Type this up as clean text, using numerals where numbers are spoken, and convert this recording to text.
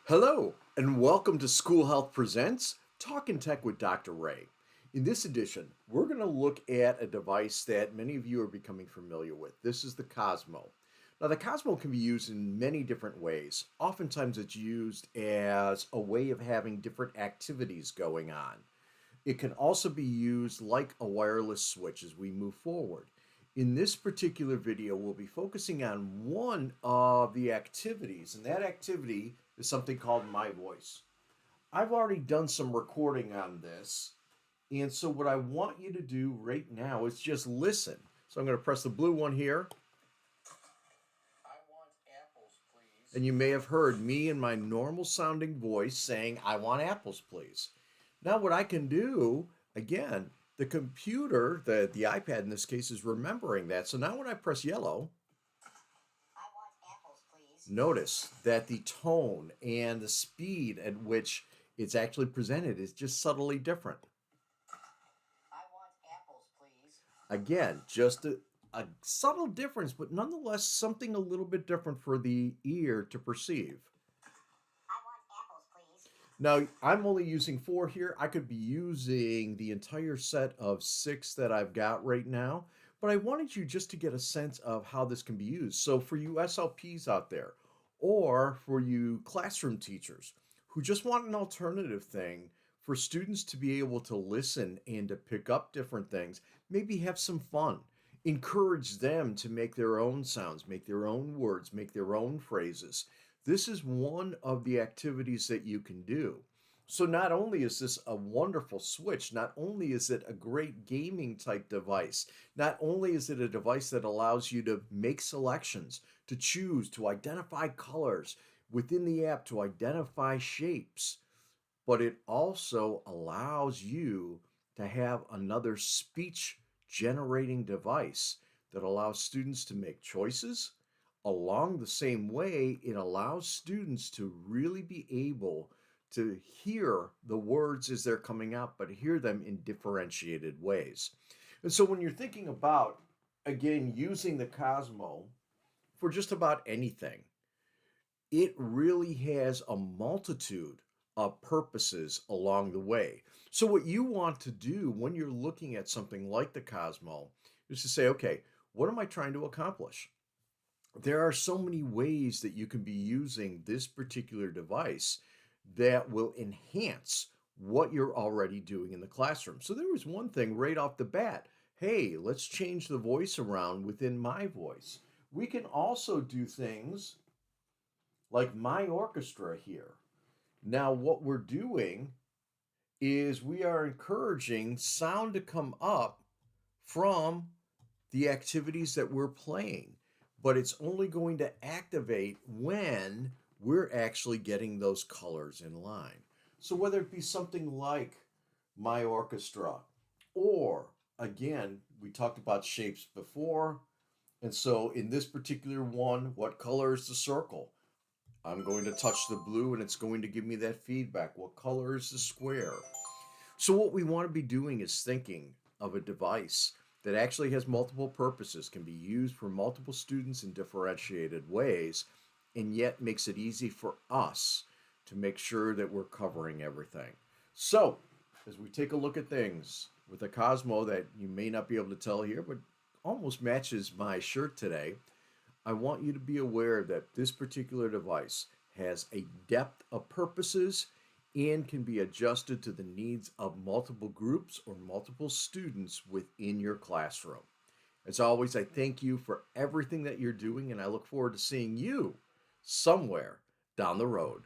Hello, and welcome to School Health Presents Talkin Tech with Dr. Ray. In this edition, we're going to look at a device that many of you are becoming familiar with. This is the Cosmo. Now, the Cosmo can be used in many different ways. Oftentimes, it's used as a way of having different activities going on. It can also be used like a wireless switch as we move forward. In this particular video, we'll be focusing on one of the activities, and that activity is something called My Voice. I've already done some recording on this, and so what I want you to do right now is just listen. So I'm going to press the blue one here, I want apples, please. and you may have heard me in my normal sounding voice saying, I want apples, please. Now, what I can do, again, the computer, the iPad in this case, is remembering that. So now when I press yellow, I want apples, please. notice that the tone and the speed at which it's actually presented is just subtly different. I want apples, please. Again, just a subtle difference, but nonetheless something a little bit different for the ear to perceive. I want apples, please. Now, I'm only using four here. I could be using the entire set of six that I've got right now, but I wanted you just to get a sense of how this can be used. So, for you SLPs out there, or for you classroom teachers who just want an alternative thing for students to be able to listen and to pick up different things, maybe have some fun. Encourage them to make their own sounds, make their own words, make their own phrases. This is one of the activities that you can do. So, not only is this a wonderful switch, not only is it a great gaming type device, not only is it a device that allows you to make selections, to choose, to identify colors within the app, to identify shapes, but it also allows you to have another speech generating device that allows students to make choices. Along the same way, it allows students to really be able to hear the words as they're coming out, but hear them in differentiated ways. And so when you're thinking about, again, using the Cosmo for just about anything, it really has a multitude of purposes along the way. So, what you want to do when you're looking at something like the Cosmo is to say, okay, what am I trying to accomplish? There are so many ways that you can be using this particular device that will enhance what you're already doing in the classroom. So, there was one thing right off the bat. Hey, let's change the voice around within my voice. We can also do things like my orchestra here. Now, what we're doing is we are encouraging sound to come up from the activities that we're playing, but it's only going to activate when we're actually getting those colors in line. So, whether it be something like my orchestra, or again, we talked about shapes before, and so in this particular one, what color is the circle? I'm going to touch the blue and it's going to give me that feedback. What color is the square? So, what we want to be doing is thinking of a device that actually has multiple purposes, can be used for multiple students in differentiated ways, and yet makes it easy for us to make sure that we're covering everything. So, as we take a look at things with a Cosmo that you may not be able to tell here, but almost matches my shirt today, I want you to be aware that this particular device has a depth of purposes and can be adjusted to the needs of multiple groups or multiple students within your classroom. As always, I thank you for everything that you're doing, and I look forward to seeing you somewhere down the road.